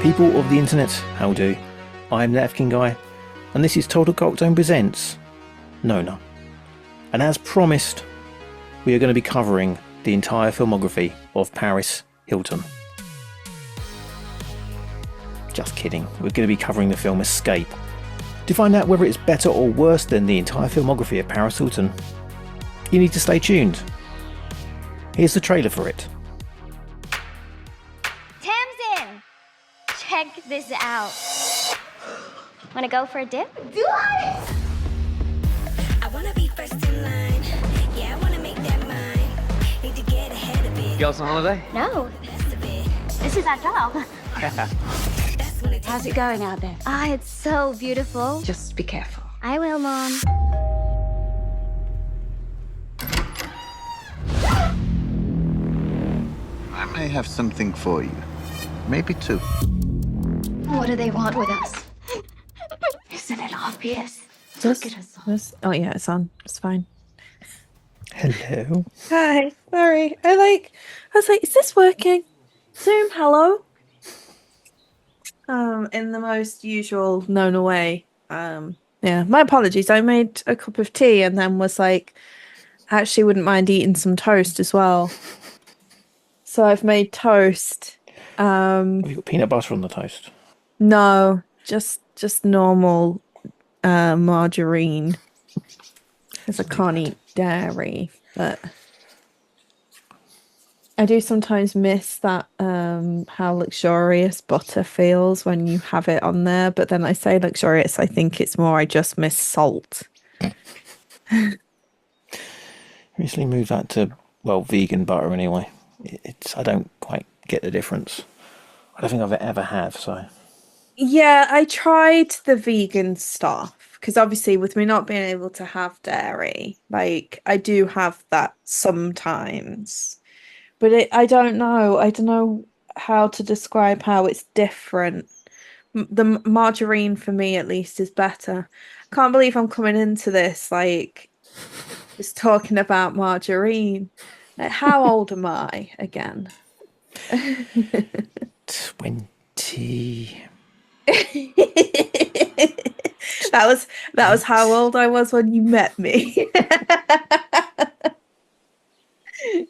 People of the internet, how do? I'm the African guy, and this is Total Cocktail presents Nona. And as promised, we are going to be covering the entire filmography of Paris Hilton. Just kidding, we're going to be covering the film Escape. To find out whether it's better or worse than the entire filmography of Paris Hilton, you need to stay tuned. Here's the trailer for it. Tamsin! Check this out. Wanna go for a dip? Do I? I wanna be first in line. Yeah, I wanna make that mine. Need to get ahead of it. You guys on holiday? No. This is our job. How's it going out there? Ah, it's so beautiful. Just be careful. I will, Mom. I may have something for you. Maybe two. What do they want with us? Isn't it obvious? Look at us. Oh yeah, it's on. It's fine. Hello. Hi. Sorry. I was like, is this working? Zoom, hello. In the most usual Nona way. Yeah, my apologies. I made a cup of tea and then was like, actually wouldn't mind eating some toast as well. So I've made toast. Have you got peanut butter on the toast? No, just normal margarine. Because I can't eat dairy, but I do sometimes miss that how luxurious butter feels when you have it on there. But then I say luxurious, I think it's more I just miss salt. Recently moved that to, well, vegan butter anyway. I don't quite get the difference. I don't think I've ever have, so. Yeah, I tried the vegan stuff because obviously with me not being able to have dairy, like I do have that sometimes. But I don't know. I don't know how to describe how it's different. The margarine for me at least is better. I can't believe I'm coming into this like just talking about margarine. Like, how old am I again? 20. That was how old I was when you met me.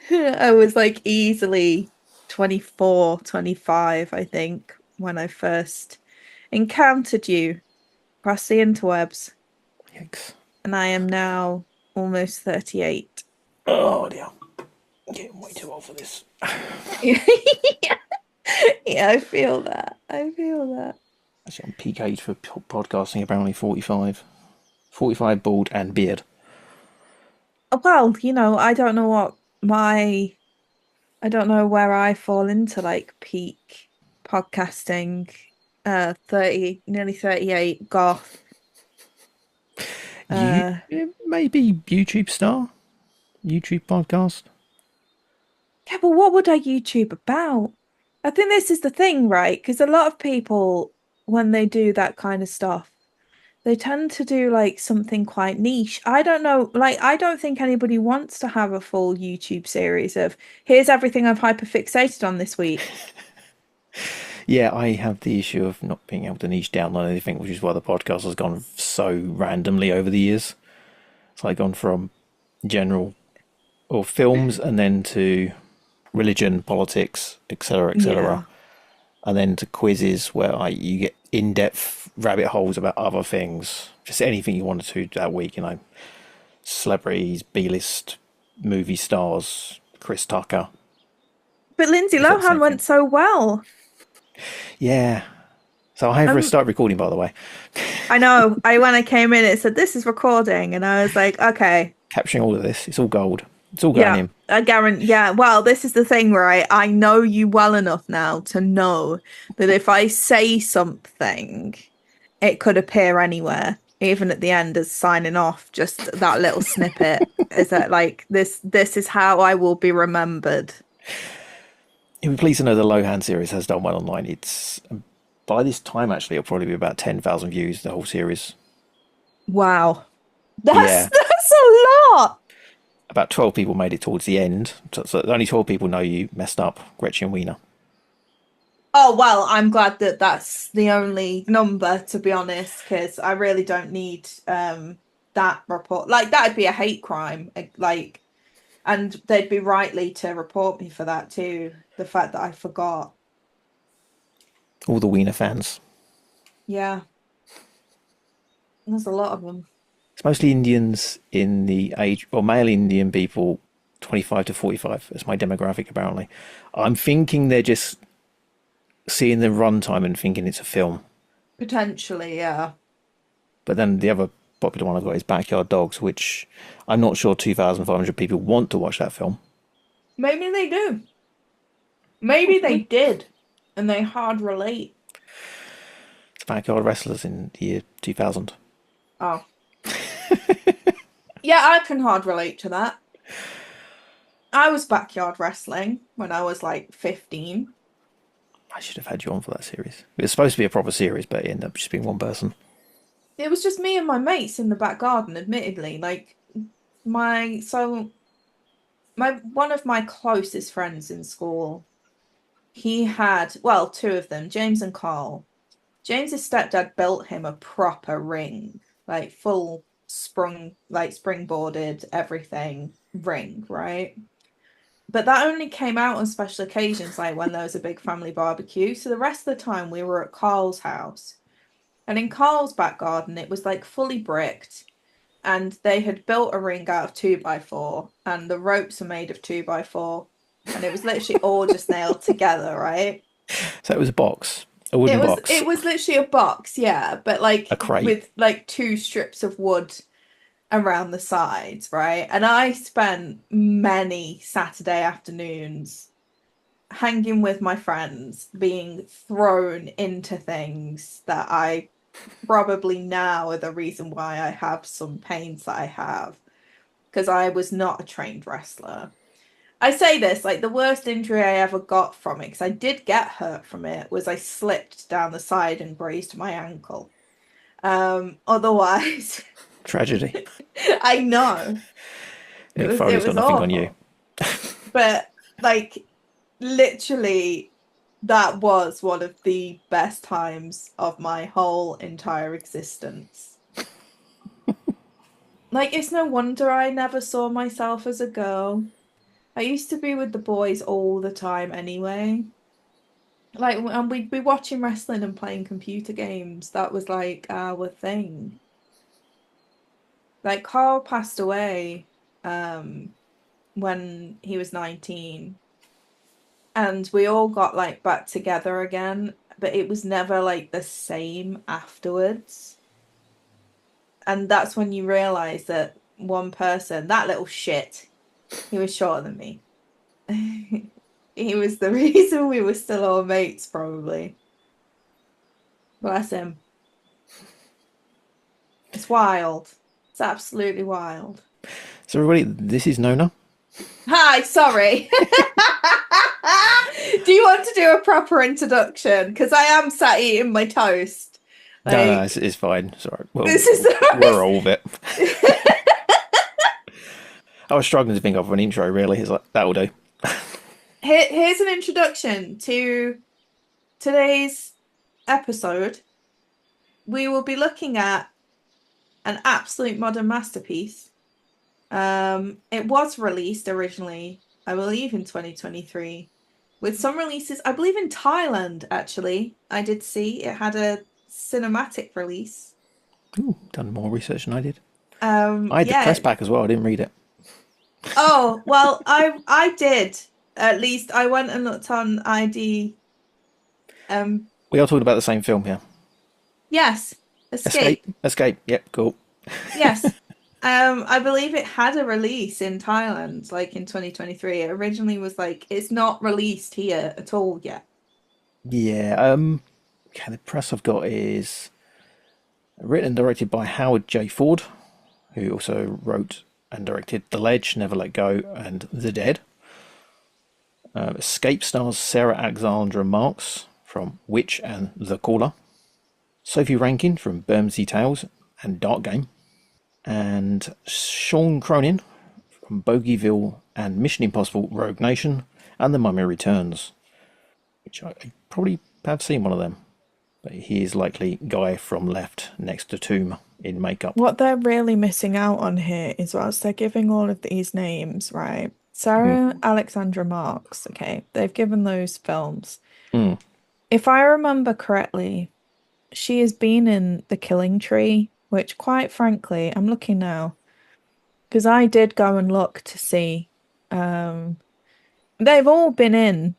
I was like easily 24, 25, I think, when I first encountered you across the interwebs. Yikes. And I am now almost 38. Oh dear. I'm getting way too old for this. Yeah, I feel that. Actually, I'm peak age for podcasting, apparently 45. 45 bald and beard. Well, I don't know I don't know where I fall into like peak podcasting. 30, nearly 38, goth. Maybe YouTube star? YouTube podcast? Yeah, but what would I YouTube about? I think this is the thing, right? Because a lot of people, when they do that kind of stuff, they tend to do like something quite niche. I don't know, like I don't think anybody wants to have a full YouTube series of here's everything I've hyperfixated on this week. Yeah, I have the issue of not being able to niche down on anything, which is why the podcast has gone so randomly over the years. It's like gone from general or films and then to religion, politics, etc., etc., Yeah. and then to quizzes where you get in-depth rabbit holes about other things, just anything you wanted to that week. Celebrities, B-list movie stars, Chris Tucker. But Lindsay Lohan went so well. Yeah. So I started recording, by the way. I know. When I came in, it said this is recording, and I was like, okay. Capturing all of this, it's all gold. It's all going in. I guarantee. Yeah, well, this is the thing, right? I know you well enough now to know that if I say something, it could appear anywhere, even at the end as signing off. Just that little snippet is that like this is how I will be remembered. You'll be pleased to know the Lohan series has done well online. It's by this time actually it'll probably be about 10,000 views, the whole series. Wow, that's a lot. About 12 people made it towards the end. So only 12 people know you messed up Gretchen Wiener. Oh, well, I'm glad that that's the only number, to be honest, because I really don't need that report. Like, that'd be a hate crime. Like, and they'd be rightly to report me for that too. The fact that I forgot. All the Wiener fans. Yeah. There's a lot of them. It's mostly Indians in the age, or male Indian people, 25 to 45. That's my demographic, apparently. I'm thinking they're just seeing the runtime and thinking it's a film. Potentially, yeah. But then the other popular one I've got is Backyard Dogs, which I'm not sure 2,500 people want to watch that film. Maybe they do. Maybe they did, and they hard relate. It's Backyard Wrestlers in the year 2000. Oh. Yeah, I can hard relate to that. I was backyard wrestling when I was like 15. I should have had you on for that series. It was supposed to be a proper series, but it ended up just being one person. It was just me and my mates in the back garden, admittedly. Like, one of my closest friends in school, he had, well, two of them, James and Carl. James's stepdad built him a proper ring, like full springboarded everything ring, right? But that only came out on special occasions, like when there was a big family barbecue. So the rest of the time we were at Carl's house. And in Carl's back garden, it was like fully bricked. And they had built a ring out of 2x4. And the ropes were made of 2x4. And it was literally all just nailed together, right? So it was a box. A wooden box. It was literally a box, yeah. But like a crate. With like 2 strips of wood around the sides, right? And I spent many Saturday afternoons hanging with my friends, being thrown into things that I probably now are the reason why I have some pains that I have, because I was not a trained wrestler. I say this, like, the worst injury I ever got from it, because I did get hurt from it, was I slipped down the side and grazed my ankle. Otherwise... Tragedy. I know. Nick Foley's got nothing on you. But, like, literally, that was one of the best times of my whole entire existence. Like, it's no wonder I never saw myself as a girl. I used to be with the boys all the time anyway. Like, and we'd be watching wrestling and playing computer games. That was, like, our thing. Like, Carl passed away when he was 19. And we all got, like, back together again. But it was never, like, the same afterwards. And that's when you realise that one person, that little shit, he was shorter than me. He was the reason we were still all mates, probably. Bless him. It's wild. It's absolutely wild. So everybody, this is Nona. Hi, sorry. Do you want to do a proper introduction? Because I am sat eating my toast. Like, no, it's fine. Sorry. Well, this is we're all of it. I was struggling to think of an intro, really. It's like, that'll do. Here's an introduction to today's episode. We will be looking at an absolute modern masterpiece. It was released originally, I believe, in 2023, with some releases, I believe, in Thailand, actually. I did see it had a cinematic release. Ooh, done more research than I did. I had the press pack as well. I didn't read it. Oh, well, I did. At least I went and looked on ID. We are talking about the same film here. Yes. Escape. Yep, cool. Yes. I believe it had a release in Thailand, like in 2023. It originally was like, it's not released here at all yet. Yeah. Okay, the press I've got is written and directed by Howard J. Ford, who also wrote and directed The Ledge, Never Let Go, and The Dead. Escape stars Sarah Alexandra Marks from Witch and The Caller, Sophie Rankin from Bermondsey Tales and DarkGame, and Sean Cronin from Bogieville and Mission Impossible Rogue Nation and The Mummy Returns, which I probably have seen one of them. But he is likely guy from left next to Tomb in makeup. What they're really missing out on here is whilst they're giving all of these names, right? Sarah Alexandra Marks, okay, they've given those films. Mm. If I remember correctly, she has been in The Killing Tree, which quite frankly, I'm looking now, because I did go and look to see. They've all been in,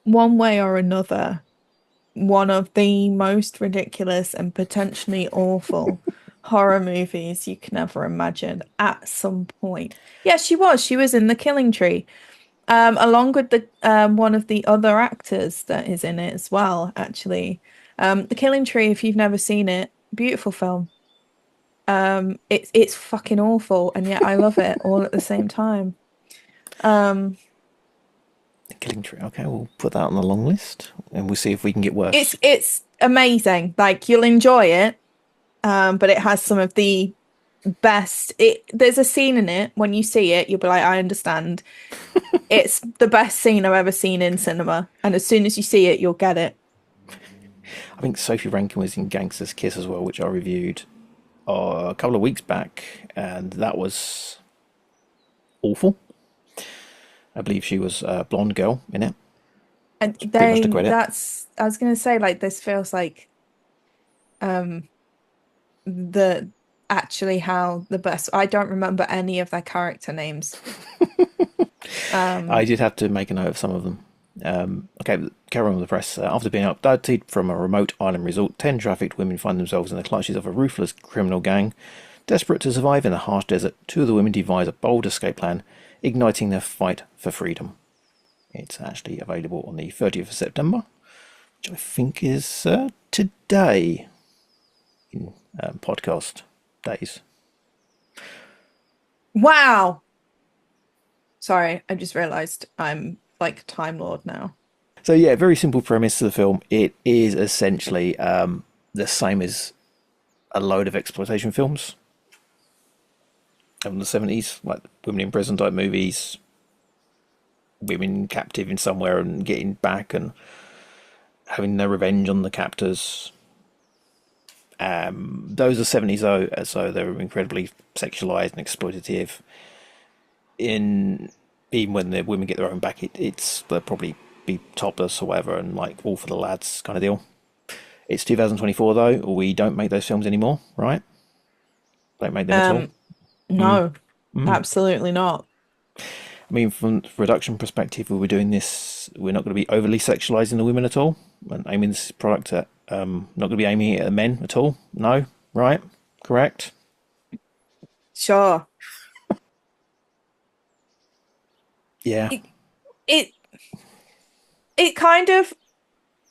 one way or another, one of the most ridiculous and potentially awful horror movies you can ever imagine at some point. Yeah, she was. She was in The Killing Tree, along with the one of the other actors that is in it as well, actually. The Killing Tree, if you've never seen it, beautiful film. It's fucking awful, and yet I love it all at the same time. The Killing Tree. Okay, we'll put that on the long list, and we'll see if we can get worse. It's amazing. Like, you'll enjoy it, but it has some of the best. There's a scene in it when you see it, you'll be like, I understand. It's the best scene I've ever seen in cinema, and as soon as you see it, you'll get it. I think Sophie Rankin was in Gangster's Kiss as well, which I reviewed a couple of weeks back, and that was awful. I believe she was a blonde girl in it. And Pretty much to credit. that's, I was gonna say, like, this feels like the actually how the best. I don't remember any of their character names. I did have to make a note of some of them. Okay, carry on with the press. After being abducted from a remote island resort, 10 trafficked women find themselves in the clutches of a ruthless criminal gang. Desperate to survive in the harsh desert, 2 of the women devise a bold escape plan, igniting their fight for freedom. It's actually available on the 30th of September, which I think is today in podcast days. Wow. Sorry, I just realised I'm like a Time Lord now. So yeah, very simple premise to the film. It is essentially the same as a load of exploitation films from the 70s, like women in prison type movies, women captive in somewhere and getting back and having their revenge on the captors. Those are 70s though, so they're incredibly sexualized and exploitative. Even when the women get their own back, they'll probably be topless or whatever, and like all for the lads kind of deal. It's 2024 though, or we don't make those films anymore, right? Don't make them at all. No, absolutely not. I mean, from the production perspective, we were doing this. We're not going to be overly sexualizing the women at all, and aiming this product at not going to be aiming it at the men at all. No, right? Correct. Sure. Yeah. It kind of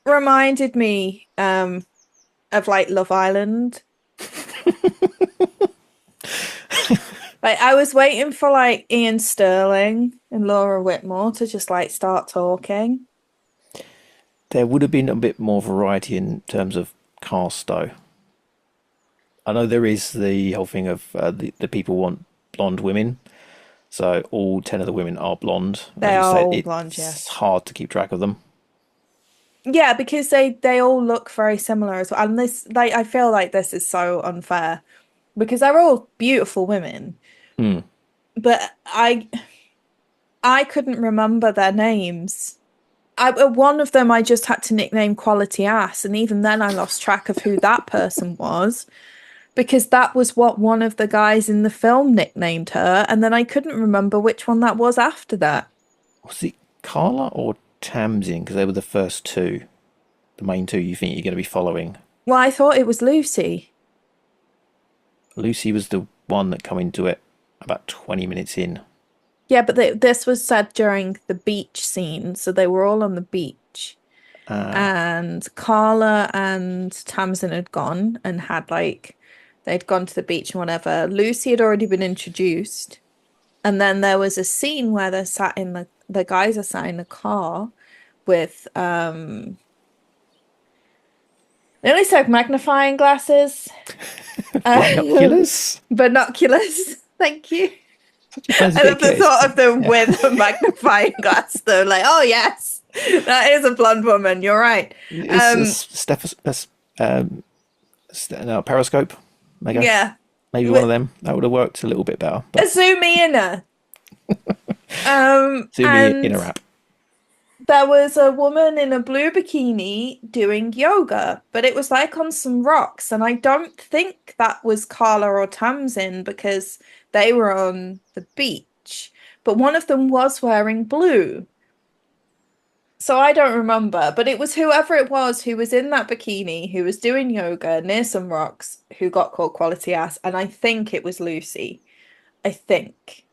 reminded me of like Love Island. Like, I was waiting for like Ian Sterling and Laura Whitmore to just like start talking. There would have been a bit more variety in terms of cast though. I know there is the whole thing of the people want blonde women. So all 10 of the women are blonde. They are all blonde, yes. It's hard to keep track of them. Yeah, because they all look very similar as well. And this, like, I feel like this is so unfair because they're all beautiful women. But I couldn't remember their names. One of them I just had to nickname Quality Ass, and even then I lost track of who that person was. Because that was what one of the guys in the film nicknamed her, and then I couldn't remember which one that was after that. Was it Carla or Tamsin? Because they were the first two, the main two you think you're going to be following. Well, I thought it was Lucy. Lucy was the one that come into it about 20 minutes in. Yeah, but this was said during the beach scene, so they were all on the beach. And Carla and Tamsin had gone and had like... They'd gone to the beach and whatever. Lucy had already been introduced. And then there was a scene where they're sat in the guys are sat in the car with they only said magnifying glasses. Binoculars? Binoculars. Thank you. I love the thought of them with a magnifying glass though. Like, oh yes. That is a blonde woman. You're right. It's a periscope. Maybe, Yeah. maybe one of them. That would have worked a little bit better. But Azumi Inna. zoom And in a wrap. there was a woman in a blue bikini doing yoga, but it was like on some rocks, and I don't think that was Carla or Tamsin because they were on the beach. But one of them was wearing blue. So I don't remember, but it was whoever it was who was in that bikini, who was doing yoga near some rocks, who got called quality ass, and I think it was Lucy. I think.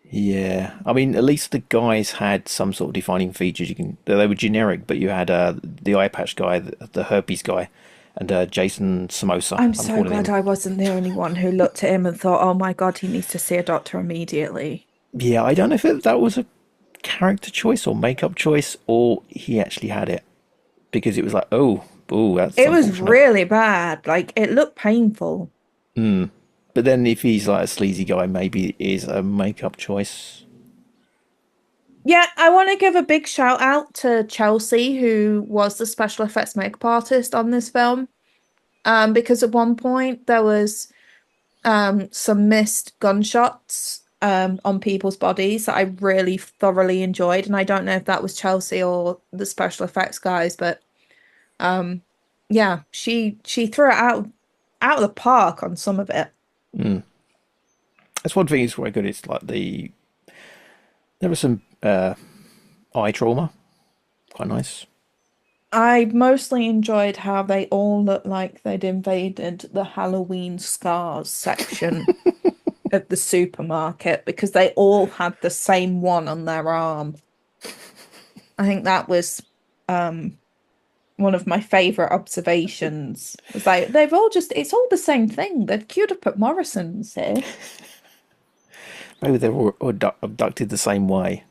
Yeah, I mean, at least the guys had some sort of defining features. They were generic, but you had the eye patch guy, the herpes guy, and Jason Samosa. I'm so calling glad him. I wasn't the only one who looked at him and thought, oh my God, he needs to see a doctor immediately. Yeah, I don't know if that was a character choice or makeup choice, or he actually had it, because it was like, oh, that's It was unfortunate. really bad. Like, it looked painful. But then if he's like a sleazy guy, maybe it is a makeup choice. Yeah, I want to give a big shout out to Chelsea, who was the special effects makeup artist on this film. Because at one point there was some missed gunshots on people's bodies that I really thoroughly enjoyed, and I don't know if that was Chelsea or the special effects guys, but yeah, she threw it out of the park on some of it. That's one thing. It's quite good. It's like there was some eye trauma, quite nice. I mostly enjoyed how they all looked like they'd invaded the Halloween scars section of the supermarket because they all had the same one on their arm. I think that was one of my favorite observations. It's like it's all the same thing. They've queued up at Morrison's here. Maybe they were abducted the same way.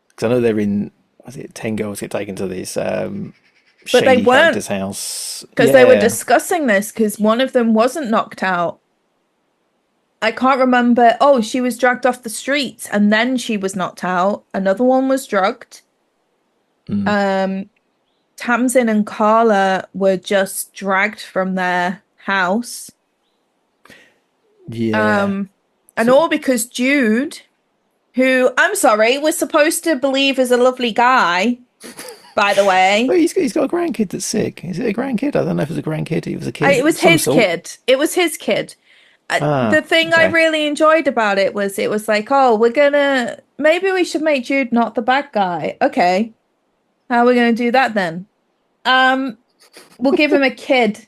Because I know they're in. Was it 10 girls get taken to this But shady they weren't, character's house? because they were discussing this because one of them wasn't knocked out. I can't remember. Oh, she was dragged off the streets and then she was knocked out. Another one was drugged. Tamsin and Carla were just dragged from their house. Yeah. And all because Jude, who, I'm sorry, was supposed to believe is a lovely guy, by the way. Well, he's got a grandkid that's sick. Is it a grandkid? I don't know if it was a grandkid. It was a kid. It was his kid. It was his kid. The thing I really enjoyed about it was like, oh, maybe we should make Jude not the bad guy. Okay. How are we going to do that then? We'll give him a kid.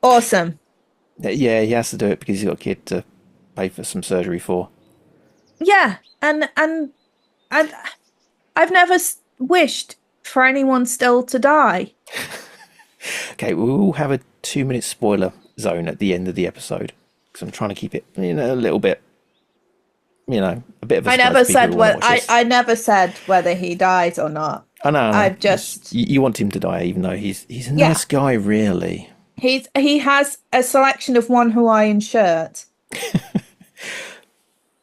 Awesome. Yeah, he has to do it because he's got a kid to pay for some surgery for. Yeah, and I've never wished for anyone still to die. Okay, we'll have a 2-minute spoiler zone at the end of the episode because I'm trying to keep it, a little bit, a bit of a I surprise never for people said who wanna watch this. I never said whether he dies or not. I know. I've just you want him to die, even though he's a nice guy, really. he has a selection of one Hawaiian shirt.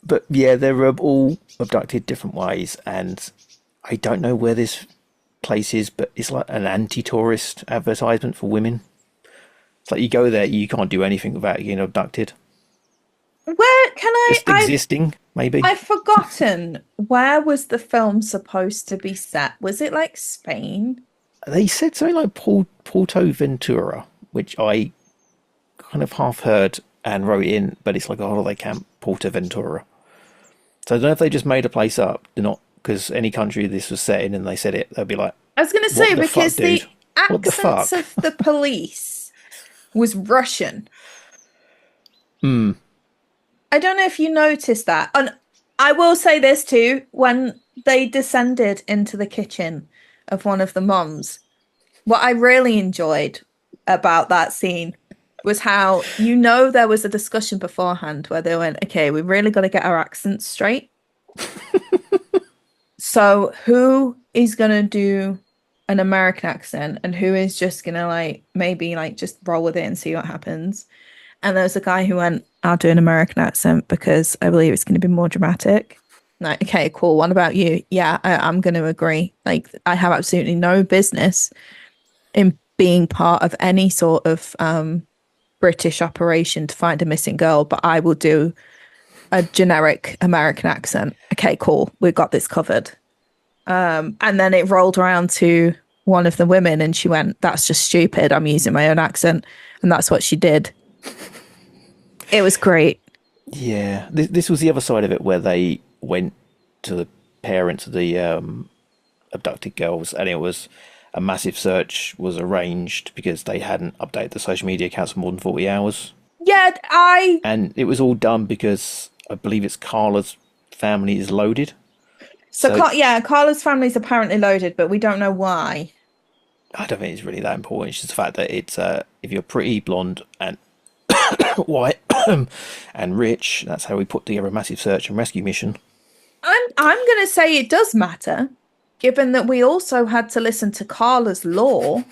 But yeah, they're all abducted different ways, and I don't know where this place is, but it's like an anti-tourist advertisement for women. It's like you go there, you can't do anything without getting abducted. Where can I? Just existing, maybe. I've forgotten. Where was the film supposed to be set? Was it like Spain? They said something like Porto Ventura, which I kind of half heard and wrote in, but it's like a holiday camp, Porto Ventura. So I don't know if they just made a place up. They're not, because any country this was set in and they said it, they'd be like, I was going to say, because the What the accents fuck? of the police was Russian. I don't know if you noticed that. And I will say this too, when they descended into the kitchen of one of the moms, what I really enjoyed about that scene was how, there was a discussion beforehand where they went, okay, we really got to get our accents straight. So who is going to do an American accent and who is just going to maybe just roll with it and see what happens? And there was a guy who went, I'll do an American accent because I believe it's going to be more dramatic. Like, okay, cool. What about you? Yeah, I'm going to agree. Like, I have absolutely no business in being part of any sort of British operation to find a missing girl, but I will do a generic American accent. Okay, cool. We've got this covered. And then it rolled around to one of the women and she went, that's just stupid. I'm using my own accent. And that's what she did. It was great. Yeah, this was the other side of it where they went to the parents of the abducted girls, and it was a massive search was arranged because they hadn't updated the social media accounts for more than 40 hours. Yeah, And it was all done because I believe it's Carla's family is loaded. So Carla's family's apparently loaded, but we don't know why. I don't think it's really that important. It's just the fact that it's if you're pretty, blonde, and white and rich, that's how we put together a massive search and rescue mission. I'm going to say it does matter, given that we also had to listen to Carla's law.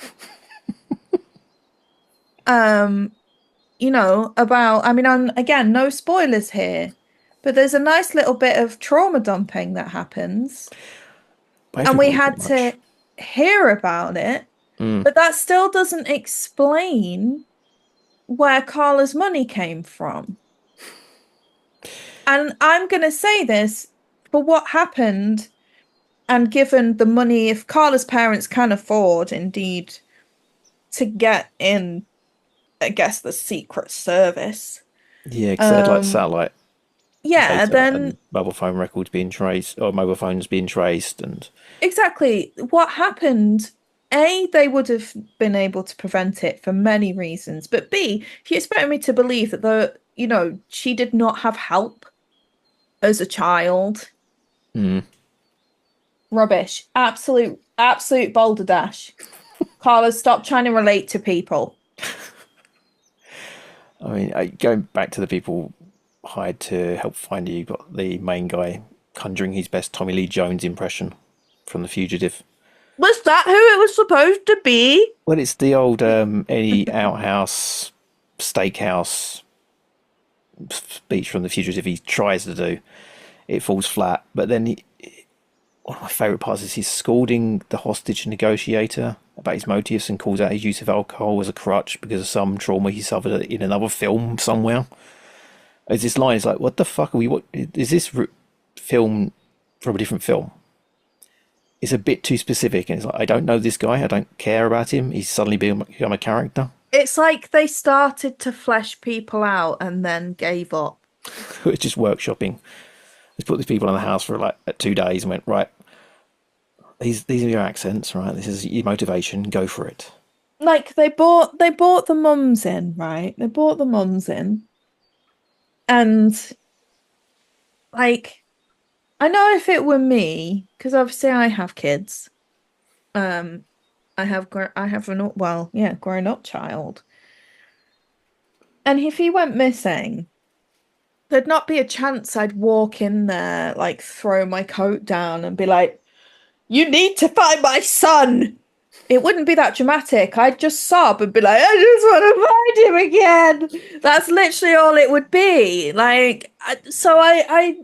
You know, about, I mean, again, no spoilers here, but there's a nice little bit of trauma dumping that happens. And we had to hear about it, but that still doesn't explain where Carla's money came from. And I'm going to say this, for what happened, and given the money, if Carla's parents can afford, indeed, to get in, I guess, the Secret Service. Yeah, because they had like satellite. Yeah, then mobile phone records being traced, or mobile phones being traced, and exactly what happened. A, they would have been able to prevent it for many reasons, but B, if you expect me to believe that she did not have help as a child, rubbish, absolute balderdash. Carla, stop trying to relate to people. I mean, going back to the people hired to help find you, got the main guy conjuring his best Tommy Lee Jones impression from The Fugitive. Was that who it was supposed to be? Well, it's the old any outhouse, steakhouse speech from The Fugitive he tries to do. It falls flat, but then one of my favourite parts is he's scolding the hostage negotiator about his motives and calls out his use of alcohol as a crutch because of some trauma he suffered in another film somewhere. It's this line, it's like, what the fuck are we, what is this film from a different film? It's a bit too specific, and it's like, I don't know this guy, I don't care about him, he's suddenly become a character. It's like they started to flesh people out and then gave up. It's just workshopping. Let's put these people in the house for like 2 days and went, right, these are your accents, right? This is your motivation, go for it. Like they bought the mums in, right? They bought the mums in. And like, I know if it were me, because obviously I have kids. I have a grown up child. And if he went missing, there'd not be a chance I'd walk in there, like throw my coat down and be like, you need to find my son. It wouldn't be that dramatic. I'd just sob and be like, I just want to find him again. That's literally all it would be. Like, so I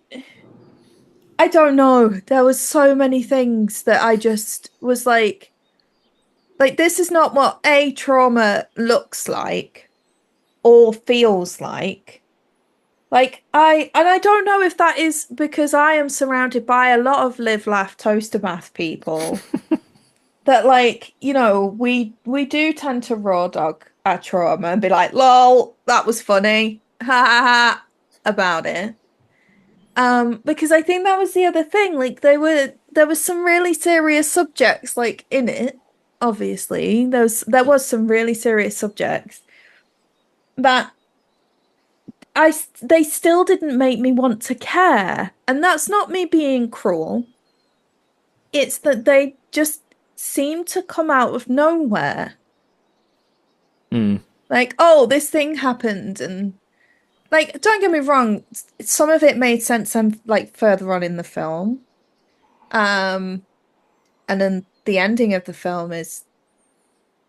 don't know. There was so many things that I just was like, this is not what a trauma looks like or feels like. Like, I don't know if that is because I am surrounded by a lot of live, laugh, toaster math people that, like, we do tend to raw dog our trauma and be like, lol, that was funny, ha ha ha, about it. Because I think that was the other thing. Like, there was some really serious subjects, like, in it. Obviously, there was some really serious subjects that they still didn't make me want to care. And that's not me being cruel. It's that they just seem to come out of nowhere. Like, oh, this thing happened, and like, don't get me wrong, some of it made sense like further on in the film. And then the ending of the film is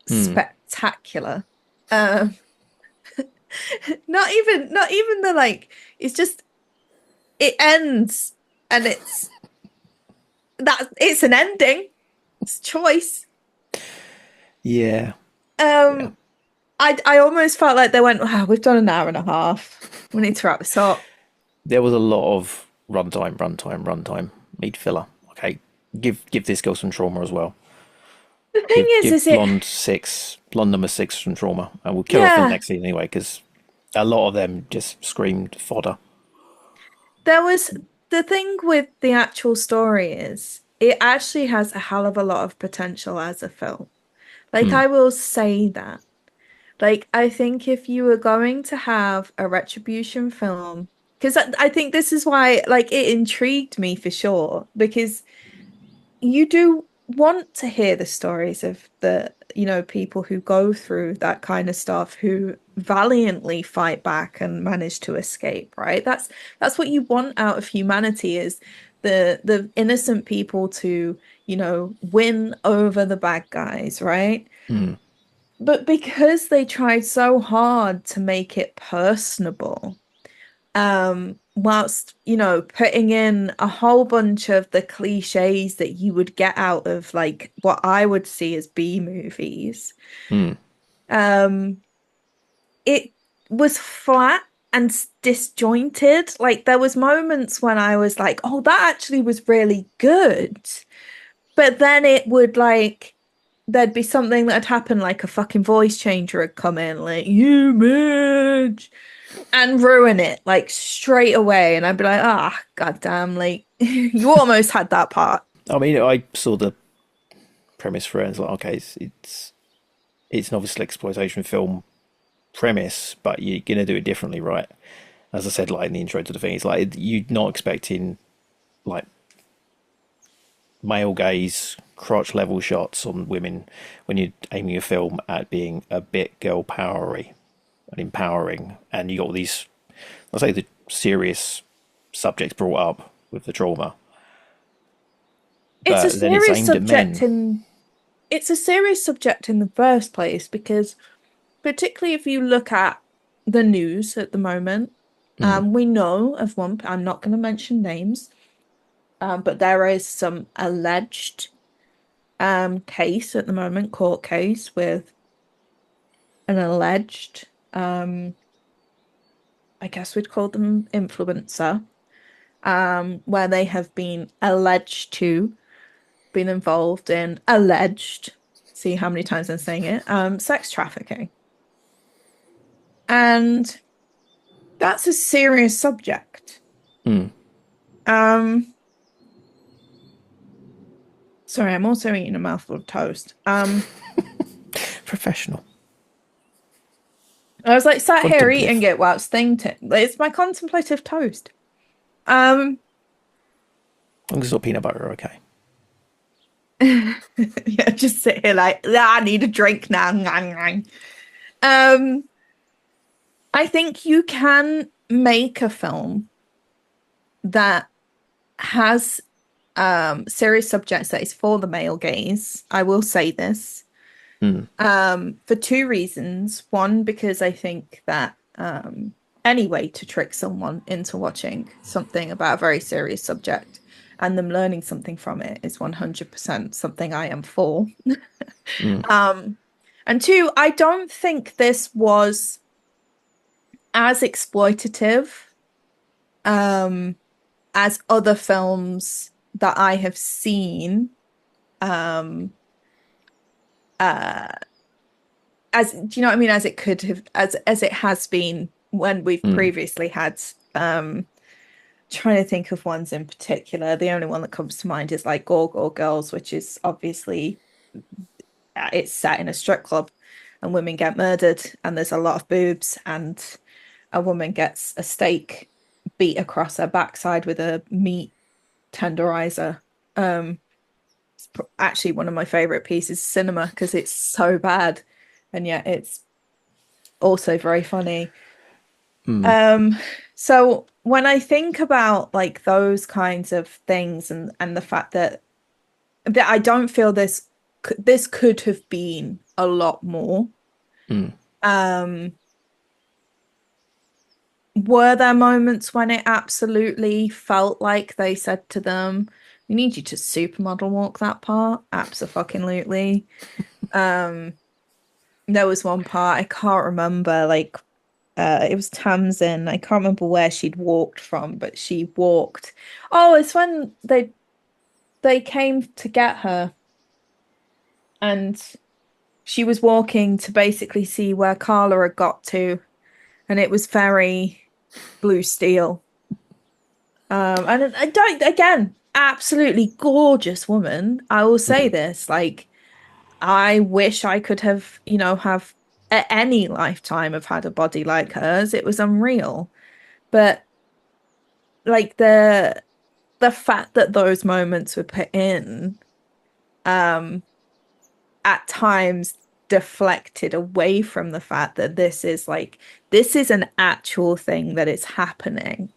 spectacular. Not even the, like, it's just, it ends and it's an ending. It's a choice. Yeah. I almost felt like they went, wow, we've done an hour and a half. We need to wrap this up. There was a lot of runtime, need filler. Okay, give this girl some trauma as well. The thing Give blonde number 6 some trauma, and we'll kill her for the next season anyway, because a lot of them just screamed fodder. There was the thing with the actual story is it actually has a hell of a lot of potential as a film. Like, I will say that. Like, I think if you were going to have a retribution film, because I think this is why, like, it intrigued me for sure, because you do want to hear the stories of the, you know, people who go through that kind of stuff, who valiantly fight back and manage to escape, right? That's what you want out of humanity, is the innocent people to, you know, win over the bad guys, right? But because they tried so hard to make it personable, whilst, you know, putting in a whole bunch of the cliches that you would get out of, like, what I would see as B movies, it was flat and disjointed. Like, there was moments when I was like, oh, that actually was really good. But then it would, like, there'd be something that had happened, like a fucking voice changer had come in, like, you Midge, and ruin it, like, straight away. And I'd be like, ah, goddamn, like, you almost had that part. I mean, I saw the premise for it, and it's like, okay, it's an obviously exploitation film premise, but you're gonna do it differently, right? As I said, like in the intro to the thing, it's like you're not expecting like male gaze crotch level shots on women when you're aiming a film at being a bit girl powery and empowering, and you got all these, I'll say, the serious subjects brought up with the trauma. It's But a then it's serious aimed at men. subject it's a serious subject in the first place, because particularly if you look at the news at the moment, we know of one, I'm not going to mention names, but there is some alleged case at the moment, court case, with an alleged, I guess we'd call them influencer, where they have been alleged to been involved in see how many times I'm saying it, sex trafficking. And that's a serious subject. Sorry, I'm also eating a mouthful of toast. Professional. I was like sat here Contemplative. eating it whilst thinking. It's my contemplative toast. As long as it's not peanut butter, okay. Yeah, just sit here like, I need a drink now. I think you can make a film that has serious subjects that is for the male gaze. I will say this. For two reasons. One, because I think that any way to trick someone into watching something about a very serious subject and them learning something from it is 100% something I am for. And two, I don't think this was as exploitative as other films that I have seen, as, do you know what I mean, as it could have, as it has been when we've previously had, trying to think of ones in particular. The only one that comes to mind is like Gore Girls, which is obviously, it's set in a strip club and women get murdered and there's a lot of boobs and a woman gets a steak beat across her backside with a meat tenderizer. It's actually one of my favorite pieces of cinema because it's so bad and yet it's also very funny. So when I think about like those kinds of things and the fact that I don't feel this could have been a lot more. were there moments when it absolutely felt like they said to them, "We need you to supermodel walk that part"? Abso-fucking-lutely. There was one part I can't remember, like it was Tamsin. I can't remember where she'd walked from, but she walked. Oh, it's when they came to get her, and she was walking to basically see where Carla had got to, and it was very Blue Steel. And I don't, again, absolutely gorgeous woman. I will say this, like, I wish I could have, have at any lifetime have had a body like hers. It was unreal. But like the fact that those moments were put in, um, at times deflected away from the fact that this is an actual thing that is happening.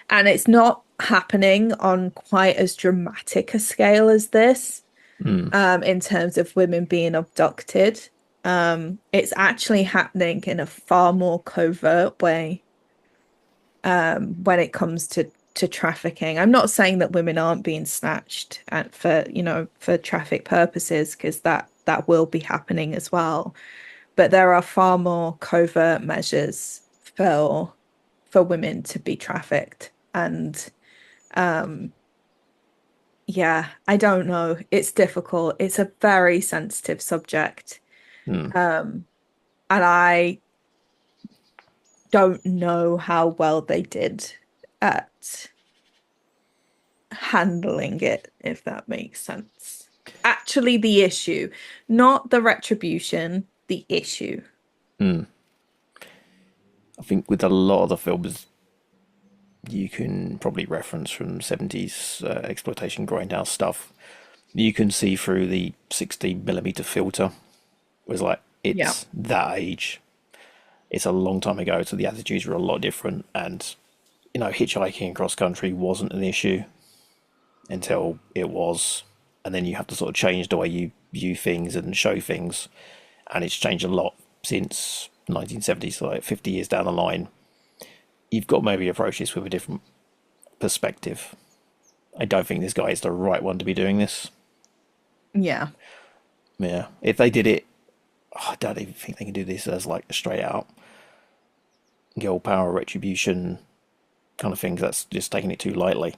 And it's not happening on quite as dramatic a scale as this, in terms of women being abducted. It's actually happening in a far more covert way, when it comes to trafficking. I'm not saying that women aren't being snatched for traffic purposes, because that will be happening as well. But there are far more covert measures for women to be trafficked. And yeah, I don't know. It's difficult. It's a very sensitive subject. And I don't know how well they did at handling it, if that makes sense. Actually, the issue, not the retribution, the issue. I think with a lot of the films you can probably reference from 70s exploitation grindhouse stuff, you can see through the 16mm filter. It was like, it's that age. It's a long time ago, so the attitudes were a lot different, and hitchhiking across country wasn't an issue until it was, and then you have to sort of change the way you view things and show things, and it's changed a lot since 1970s, so like 50 years down the line. You've got to maybe approach this with a different perspective. I don't think this guy is the right one to be doing this. Yeah. Yeah, if they did it, I don't even think they can do this as like a straight out girl power retribution kind of thing. That's just taking it too lightly.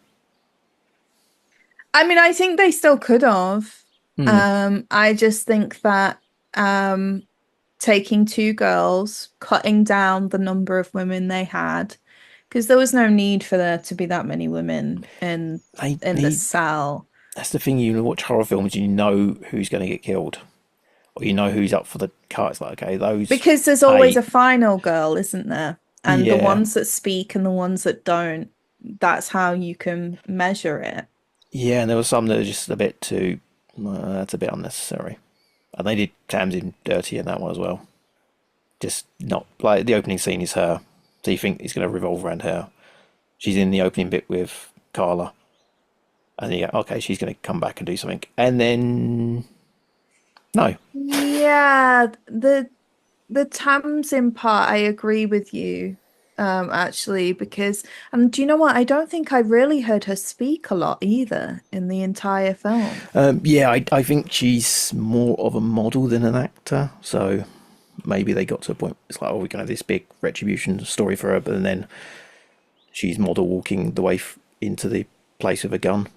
I mean, I think they still could have. I just think that taking two girls, cutting down the number of women they had, because there was no need for there to be that many women in the cell. That's the thing. You watch horror films, you know who's going to get killed, or you know who's up for the cut. It's like, okay, those, because there's always a final girl, isn't there? And Yeah. the ones that speak and the ones that don't, that's how you can measure it. Yeah, and there were some that are just a bit too. That's a bit unnecessary, and they did Tamsin dirty in that one as well. Just not like the opening scene is her, so you think it's going to revolve around her. She's in the opening bit with Carla, and you go, okay, she's going to come back and do something, and then no. Yeah, the Tamsin part, I agree with you, actually, because, and do you know what? I don't think I really heard her speak a lot either in the entire film. Yeah, I think she's more of a model than an actor, so maybe they got to a point, it's like, oh, we're going to have this big retribution story for her, but then she's model walking the way into the place with a gun.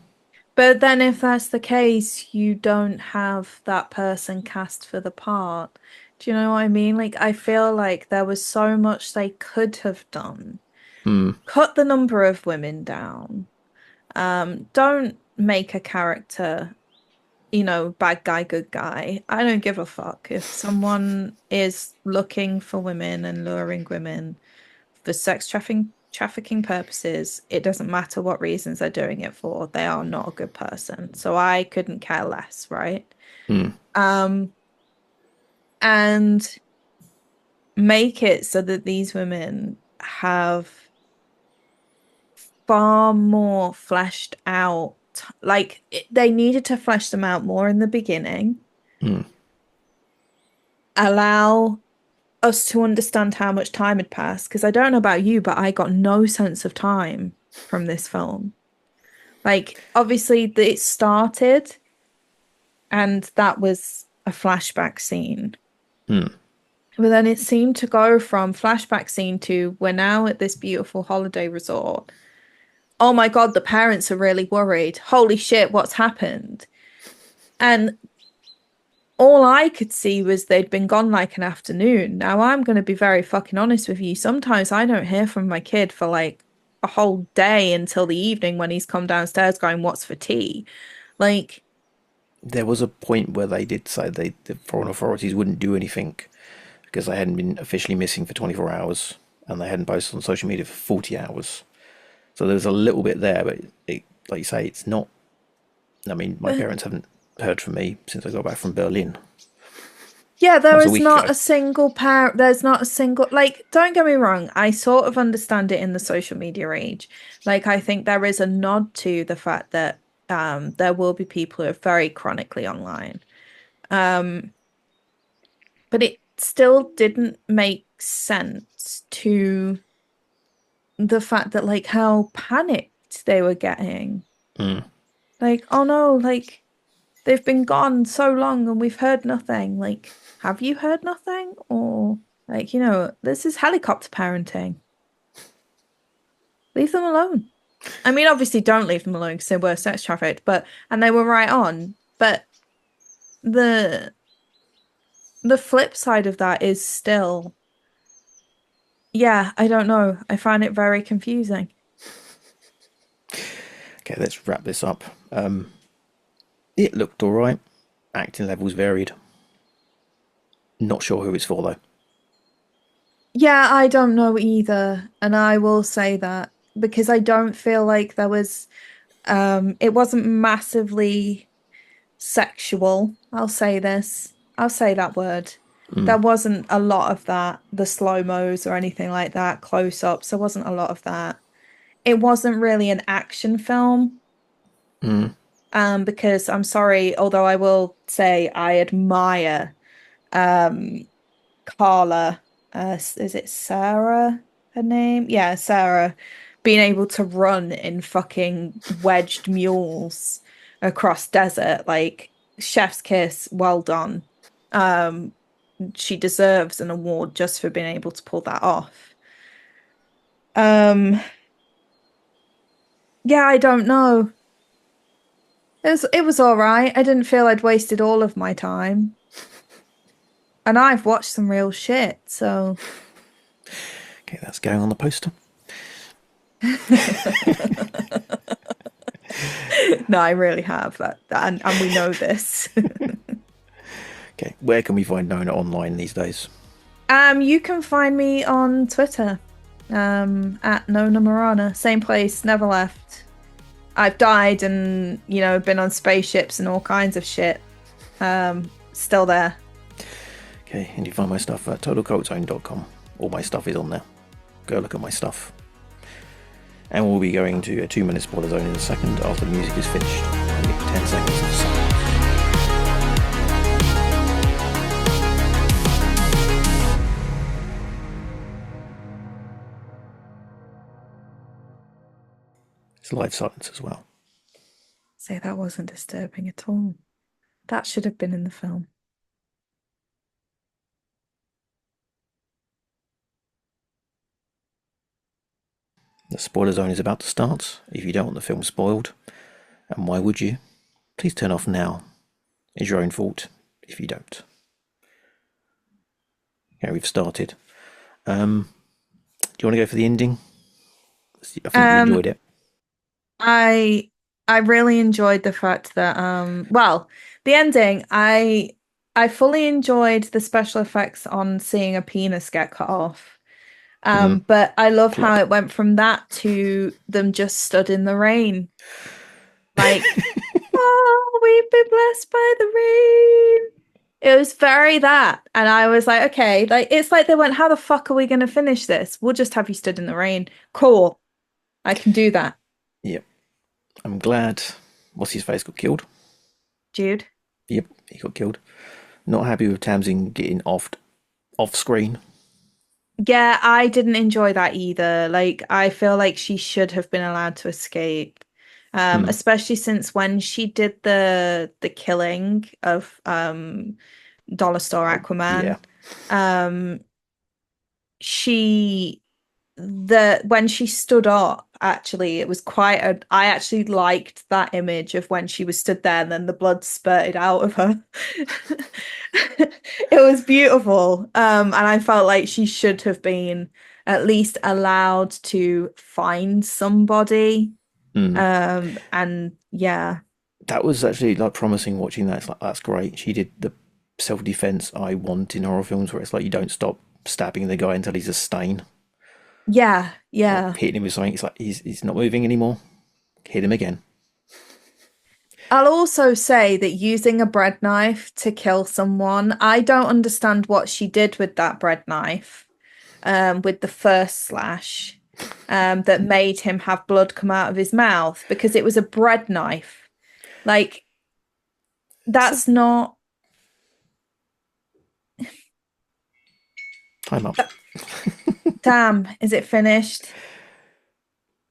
But then if that's the case, you don't have that person cast for the part. Do you know what I mean? Like, I feel like there was so much they could have done. Cut the number of women down. Don't make a character, bad guy, good guy. I don't give a fuck. If someone is looking for women and luring women for sex trafficking purposes, it doesn't matter what reasons they're doing it for. They are not a good person. So I couldn't care less, right? And make it so that these women have far more fleshed out, like they needed to flesh them out more in the beginning. Allow us to understand how much time had passed, because I don't know about you, but I got no sense of time from this film. Like, obviously, it started, and that was a flashback scene. Hmm. But then it seemed to go from flashback scene to we're now at this beautiful holiday resort. Oh my God, the parents are really worried. Holy shit, what's happened? And all I could see was they'd been gone like an afternoon. Now, I'm going to be very fucking honest with you. Sometimes I don't hear from my kid for like a whole day until the evening when he's come downstairs going, "What's for tea?" Like, There was a point where they did say the foreign authorities wouldn't do anything because they hadn't been officially missing for 24 hours and they hadn't posted on social media for 40 hours. So there was a little bit there, but like you say, it's not. I mean, my parents haven't heard from me since I got back from Berlin. yeah, there That was a is week not ago. a single parent. There's not a single, like, don't get me wrong. I sort of understand it in the social media age. Like, I think there is a nod to the fact that there will be people who are very chronically online. But it still didn't make sense to the fact that, like, how panicked they were getting. Mm. Like, oh no, like, they've been gone so long and we've heard nothing. Like, have you heard nothing? Or, like, this is helicopter parenting. Leave them alone. I mean, obviously, don't leave them alone because they were sex trafficked, and they were right on. But the flip side of that is still, yeah, I don't know. I find it very confusing. Okay, let's wrap this up. It looked alright. Acting levels varied. Not sure who it's for though. Yeah, I don't know either. And I will say that because I don't feel like there was, it wasn't massively sexual. I'll say this. I'll say that word. There wasn't a lot of that, the slow-mos or anything like that, close-ups. There wasn't a lot of that. It wasn't really an action film. Because I'm sorry, although I will say I admire Carla. Is it Sarah? Her name? Yeah, Sarah. Being able to run in fucking wedged mules across desert, like chef's kiss, well done. She deserves an award just for being able to pull that off. Yeah, I don't know. It was all right. I didn't feel I'd wasted all of my time. And I've watched some real shit, so Okay, that's going on the poster. no, I really have that, and we know this. Okay, where can we find Nona online these days? You can find me on Twitter, at Nona Marana. Same place, never left. I've died and, been on spaceships and all kinds of shit. Still there. Okay, and you find my stuff at totalcultzone.com. All my stuff is on there. Go look at my stuff. And we'll be going to a 2-minute spoiler zone in a second after the music is finished. We get 10 seconds of silence. It's live silence as well. Say that wasn't disturbing at all. That should have been in the film. The spoiler zone is about to start. If you don't want the film spoiled, and why would you? Please turn off now. It's your own fault if you don't. Okay, we've started. Do you want to go for the ending? I think you enjoyed it. I really enjoyed the fact that well, the ending, I fully enjoyed the special effects on seeing a penis get cut off. But I loved how it went from that to them just stood in the rain. Like, oh, we've been blessed by the rain. It was very that. And I was like, okay, like it's like they went, how the fuck are we going to finish this? We'll just have you stood in the rain. Cool. I can do that. Yep. I'm glad what's his face got killed. Jude. Yep, he got killed. Not happy with Tamsin getting off screen. Yeah, I didn't enjoy that either. Like, I feel like she should have been allowed to escape. Hmm. Especially since when she did the killing of Dollar Store Oh, yeah. Aquaman, um, she the when she stood up, actually, it was quite a I actually liked that image of when she was stood there and then the blood spurted out of her. It was beautiful. And I felt like she should have been at least allowed to find somebody. Hmm. And yeah. That was actually like promising watching that. It's like, that's great. She did the self defense I want in horror films where it's like you don't stop stabbing the guy until he's a stain Yeah, or yeah. hitting him with something. It's like he's not moving anymore. Hit him again. I'll also say that using a bread knife to kill someone, I don't understand what she did with that bread knife, with the first slash, that made him have blood come out of his mouth because it was a bread knife. Like, So, that's not. time up. Damn, is it finished?